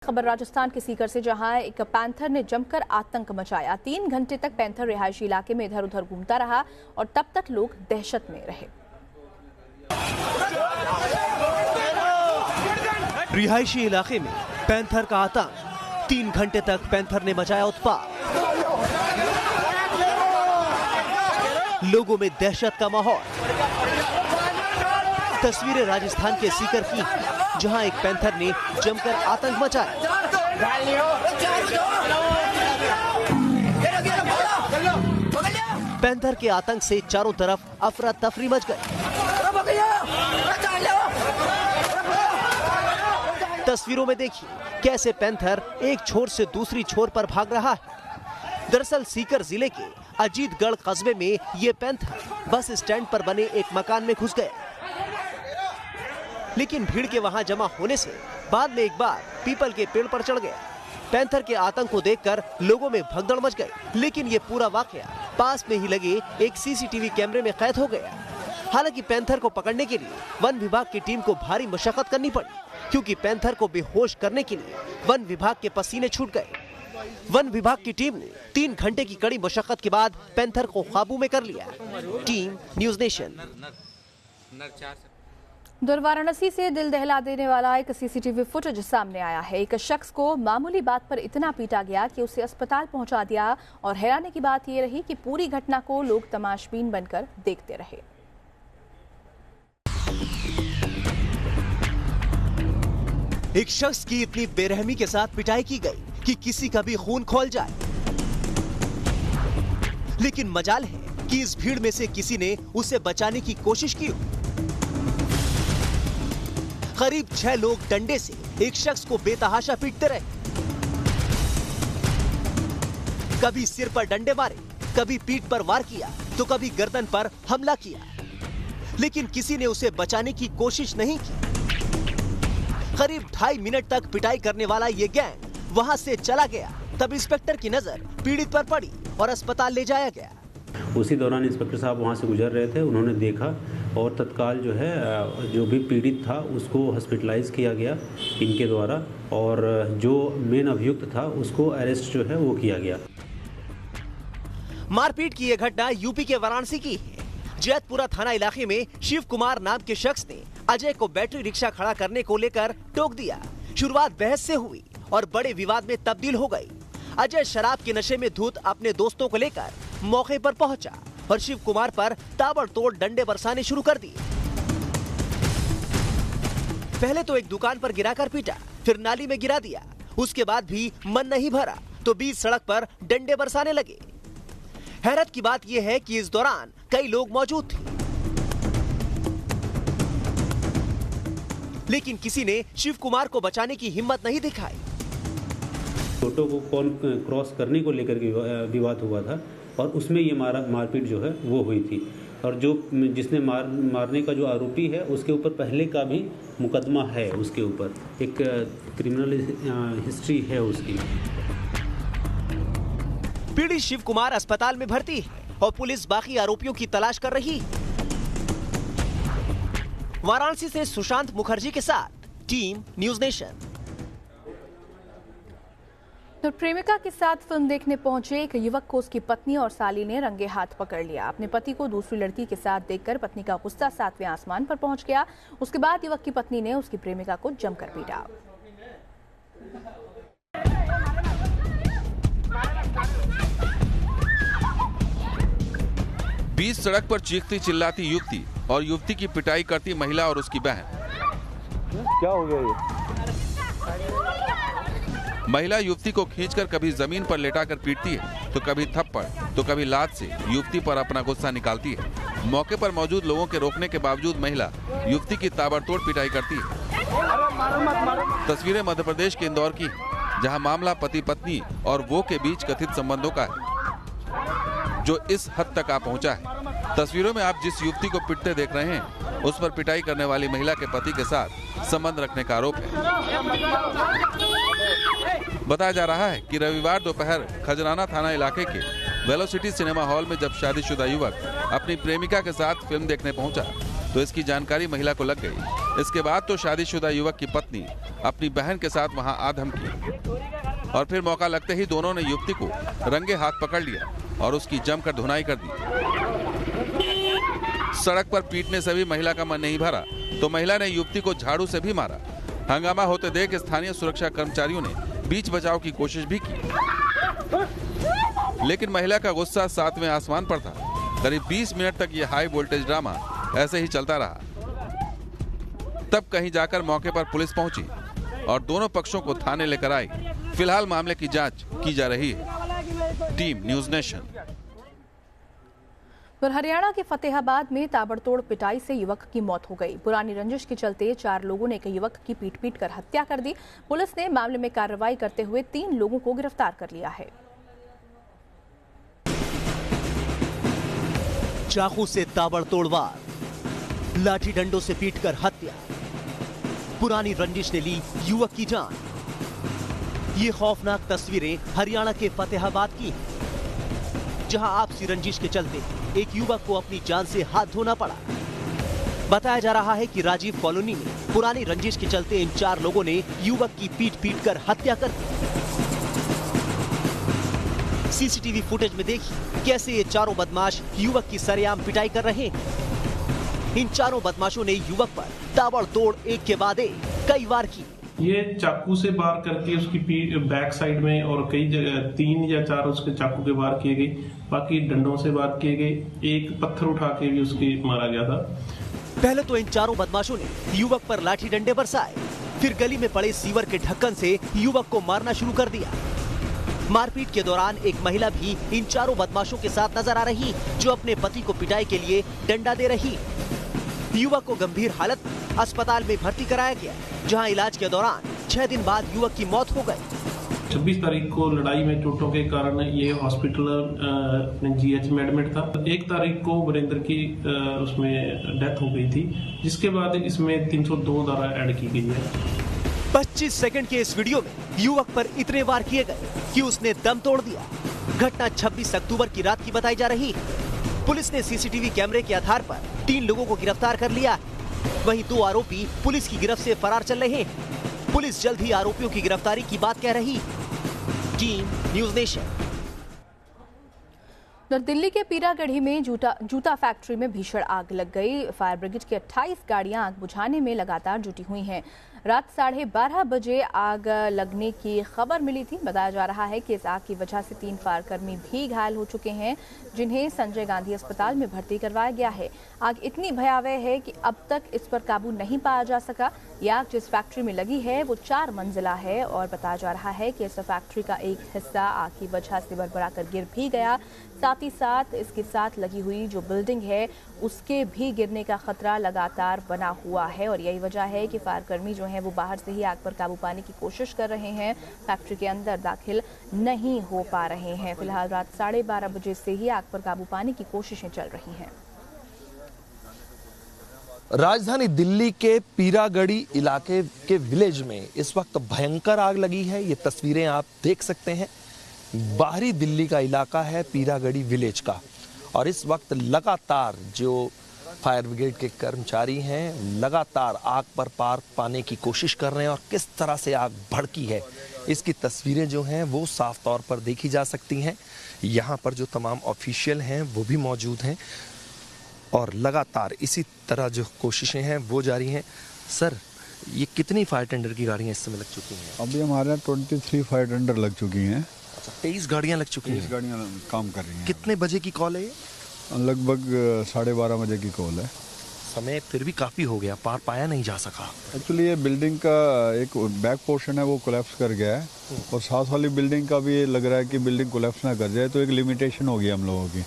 खबर राजस्थान के सीकर से, जहां एक पैंथर ने जमकर आतंक मचाया। 3 घंटे तक पैंथर रिहायशी इलाके में इधर उधर घूमता रहा और तब तक लोग दहशत में रहे। रिहायशी इलाके में पैंथर का आतंक। 3 घंटे तक पैंथर ने मचाया उत्पात। लोगों में दहशत का माहौल। तस्वीरें राजस्थान के सीकर की, जहां एक पैंथर ने जमकर आतंक मचाया। पैंथर के आतंक से चारों तरफ अफरा तफरी मच गई। तस्वीरों में देखिए कैसे पैंथर एक छोर से दूसरी छोर पर भाग रहा है। दरअसल सीकर जिले के अजीतगढ़ कस्बे में ये पैंथर बस स्टैंड पर बने एक मकान में घुस गया, लेकिन भीड़ के वहां जमा होने से बाद में एक बार पीपल के पेड़ पर चढ़ गया। पैंथर के आतंक को देखकर लोगों में भगदड़ मच गई, लेकिन ये पूरा वाकया पास में ही लगे एक सीसीटीवी कैमरे में कैद हो गया। हालांकि पैंथर को पकड़ने के लिए वन विभाग की टीम को भारी मशक्कत करनी पड़ी, क्योंकि पैंथर को बेहोश करने के लिए वन विभाग के पसीने छूट गए। वन विभाग की टीम ने 3 घंटे की कड़ी मशक्कत के बाद पैंथर को काबू में कर लिया। Team news nation. वाराणसी से दिल दहला देने वाला एक सीसीटीवी फुटेज सामने आया है। एक शख्स को मामूली बात पर इतना पीटा गया कि उसे अस्पताल पहुंचा दिया, और हैरानी की बात यह रही कि पूरी घटना को लोग तमाशबीन बनकर देखते रहे। एक शख्स की इतनी बेरहमी के साथ पिटाई की गई कि किसी का भी खून खौल जाए, लेकिन मजाल है कि इस भीड़ में से किसी ने उसे बचाने की कोशिश की। करीब 6 लोग डंडे से एक शख्स को बेतहाशा पीटते रहे। कभी सिर पर डंडे मारे, कभी पीठ पर वार किया, तो कभी गर्दन पर हमला किया, लेकिन किसी ने उसे बचाने की कोशिश नहीं की। करीब 2.5 मिनट तक पिटाई करने वाला ये गैंग वहां से चला गया। तब इंस्पेक्टर की नजर पीड़ित पर पड़ी और अस्पताल ले जाया गया। उसी दौरान इंस्पेक्टर साहब वहां से गुजर रहे थे, उन्होंने देखा और तत्काल जो है जो भी पीड़ित था उसको हॉस्पिटलाइज किया गया इनके द्वारा, और जो मेन अभियुक्त था उसको अरेस्ट जो है वो किया गया। मारपीट की यह घटना यूपी के वाराणसी की है। जैतपुरा थाना इलाके में शिव कुमार नाम के शख्स ने अजय को बैटरी रिक्शा खड़ा करने को लेकर टोक दिया। शुरुआत बहस से हुई और बड़े विवाद में तब्दील हो गई। अजय शराब के नशे में धुत अपने दोस्तों को लेकर मौके पर पहुंचा और शिव कुमार पर ताबड़तोड़ डंडे बरसाने शुरू कर दिए। पहले तो एक दुकान पर गिराकर पीटा, फिर नाली में गिरा दिया। उसके बाद भी मन नहीं भरा तो बीच सड़क पर डंडे बरसाने लगे। हैरत की बात यह है कि इस दौरान कई लोग मौजूद थे, लेकिन किसी ने शिव कुमार को बचाने की हिम्मत नहीं दिखाई। ऑटो को कौन क्रॉस करने को लेकर के विवाद हुआ था और उसमें ये मारपीट जो है वो हुई थी, और जो जिसने मारने का जो आरोपी है उसके ऊपर पहले का भी मुकदमा है, उसके ऊपर एक क्रिमिनल हिस्ट्री है उसकी। पीड़ित शिव कुमार अस्पताल में भर्ती है और पुलिस बाकी आरोपियों की तलाश कर रही है। वाराणसी से सुशांत मुखर्जी के साथ टीम न्यूज़ नेशन। तो प्रेमिका के साथ फिल्म देखने पहुंचे एक युवक को उसकी पत्नी और साली ने रंगे हाथ पकड़ लिया। अपने पति को दूसरी लड़की के साथ देखकर पत्नी का गुस्सा 7वें आसमान पर पहुंच गया। उसके बाद युवक की पत्नी ने उसकी प्रेमिका को जमकर पीटा। बीच सड़क पर चीखती चिल्लाती युवती और युवती की पिटाई करती महिला और उसकी बहन। क्या हो गया ये? महिला युवती को खींचकर कभी जमीन पर लेटाकर पीटती है, तो कभी थप्पड़, तो कभी लात से युवती पर अपना गुस्सा निकालती है। मौके पर मौजूद लोगों के रोकने के बावजूद महिला युवती की ताबड़तोड़ पिटाई करती है। तस्वीरें मध्य प्रदेश के इंदौर की, जहां मामला पति पत्नी और वो के बीच कथित संबंधों का है, जो इस हद तक आ पहुंचा है। तस्वीरों में आप जिस युवती को पिटते देख रहे हैं, उस पर पिटाई करने वाली महिला के पति के साथ संबंध रखने का आरोप है। बताया जा रहा है कि रविवार दोपहर खजराना थाना इलाके के वेलोसिटी सिनेमा हॉल में जब शादीशुदा युवक अपनी प्रेमिका के साथ फिल्म देखने पहुंचा, तो इसकी जानकारी महिला को लग गई। इसके बाद तो शादीशुदा युवक की पत्नी अपनी बहन के साथ वहां आ धमकी और फिर मौका लगते ही दोनों ने युवती को रंगे हाथ पकड़ लिया और उसकी जमकर धुनाई कर दी। सड़क पर पीटने से भी महिला का मन नहीं भरा तो महिला ने युवती को झाड़ू से भी मारा। हंगामा होते देख स्थानीय सुरक्षा कर्मचारियों ने बीच बचाव की कोशिश भी की, लेकिन महिला का गुस्सा 7वें आसमान पर था। करीब 20 मिनट तक यह हाई वोल्टेज ड्रामा ऐसे ही चलता रहा। तब कहीं जाकर मौके पर पुलिस पहुंची और दोनों पक्षों को थाने लेकर आई। फिलहाल मामले की जांच की जा रही है। Team news nation. पर हरियाणा के फतेहाबाद में ताबड़तोड़ पिटाई से युवक की मौत हो गई। पुरानी रंजिश के चलते 4 लोगों ने एक युवक की पीट कर हत्या कर दी। पुलिस ने मामले में कार्रवाई करते हुए 3 लोगों को गिरफ्तार कर लिया है। चाकू से ताबड़तोड़ वार, लाठी डंडों से पीटकर हत्या, पुरानी रंजिश ने ली युवक की जान। ये खौफनाक तस्वीरें हरियाणा के फतेहाबाद की हैं, जहां आपसी रंजिश के चलते एक युवक को अपनी जान से हाथ धोना पड़ा। बताया जा रहा है कि राजीव कॉलोनी में पुरानी रंजिश के चलते इन 4 लोगों ने युवक की पीट कर हत्या कर दी। सीसीटीवी फुटेज में देखिए कैसे ये चारों बदमाश युवक की सरेआम पिटाई कर रहे हैं। इन चारों बदमाशों ने युवक पर ताबड़तोड़ एक के बाद एक कई वार की। ये चाकू से वार करके उसकी बैक साइड में और कई जगह 3 या 4 उसके चाकू के वार किए गए। बाकी डंडों से वार किए गए। एक पत्थर उठा के भी उसके मारा गया था। पहले तो इन चारों बदमाशों ने युवक पर लाठी डंडे बरसाए, फिर गली में पड़े सीवर के ढक्कन से युवक को मारना शुरू कर दिया। मारपीट के दौरान एक महिला भी इन चारों बदमाशों के साथ नजर आ रही, जो अपने पति को पिटाई के लिए डंडा दे रही। युवक को गंभीर हालत में अस्पताल में भर्ती कराया गया, जहां इलाज के दौरान 6 दिन बाद युवक की मौत हो गई। 26 तारीख को लड़ाई में चोटों के कारण ये हॉस्पिटल जीएच में एडमिट था। 1 तारीख को वीरेंद्र की उसमें डेथ हो गई थी, जिसके बाद इसमें 302 धारा ऐड की गई है। 25 सेकंड के इस वीडियो में युवक पर इतने वार किए गए कि उसने दम तोड़ दिया। घटना 26 अक्टूबर की रात की बताई जा रही है। पुलिस ने सीसीटीवी कैमरे के आधार पर 3 लोगों को गिरफ्तार कर लिया है। वहीं 2 आरोपी पुलिस की गिरफ्त से फरार चल रहे हैं। पुलिस जल्द ही आरोपियों की गिरफ्तारी की बात कह रही है। Team news nation. दिल्ली के पीरागढ़ी में जूता फैक्ट्री में भीषण आग लग गई। फायर ब्रिगेड की 28 गाड़ियां आग बुझाने में लगातार जुटी हुई हैं। रात 12:30 बजे आग लगने की खबर मिली थी। बताया जा रहा है कि इस आग की वजह से 3 फायरकर्मी भी घायल हो चुके हैं, जिन्हें संजय गांधी अस्पताल में भर्ती करवाया गया है। आग इतनी भयावह है कि अब तक इस पर काबू नहीं पाया जा सका। यह आग जिस फैक्ट्री में लगी है वो 4 मंजिला है और बताया जा रहा है कि इस फैक्ट्री का एक हिस्सा आग की वजह से भरभरा कर गिर भी गया। साथ ही साथ इसके साथ लगी हुई जो बिल्डिंग है उसके भी गिरने का खतरा लगातार बना हुआ है और यही वजह है कि फायरकर्मी जो हैं वो बाहर से ही आग पर काबू पाने की कोशिश कर रहे हैं, फैक्ट्री के अंदर दाखिल नहीं हो पा रहे हैं। फिलहाल रात 12:30 बजे से ही आग पर काबू पाने की कोशिशें चल रही हैं। राजधानी दिल्ली के पीरागढ़ी इलाके के विलेज में इस वक्त भयंकर आग लगी है। ये तस्वीरें आप देख सकते हैं। बाहरी दिल्ली का इलाका है पीरागढ़ी विलेज का और इस वक्त लगातार जो फायर ब्रिगेड के कर्मचारी हैं लगातार आग पर पार पाने की कोशिश कर रहे हैं और किस तरह से आग भड़की है इसकी तस्वीरें जो हैं वो साफ तौर पर देखी जा सकती हैं। यहाँ पर जो तमाम ऑफिशियल हैं वो भी मौजूद हैं और लगातार इसी तरह जो कोशिशें हैं वो जारी हैं। सर, ये कितनी फायर टेंडर की गाड़ियाँ इस समय लग चुकी हैं? अभी हमारे 23 फायर टेंडर लग चुकी हैं। अच्छा, 23 गाड़ियाँ लग चुकी हैं। 23 गाड़ियाँ काम कर रही हैं। कितने बजे की कॉल है ये? लगभग 12:30 बजे की कॉल है। समय फिर भी काफ़ी हो गया, पार पाया नहीं जा सका। एक्चुअली ये बिल्डिंग का एक बैक पोर्शन है वो कोलैप्स कर गया है और साथ वाली बिल्डिंग का भी ये लग रहा है कि बिल्डिंग कोलैप्स ना कर जाए, तो एक लिमिटेशन हो गई हम लोगों की।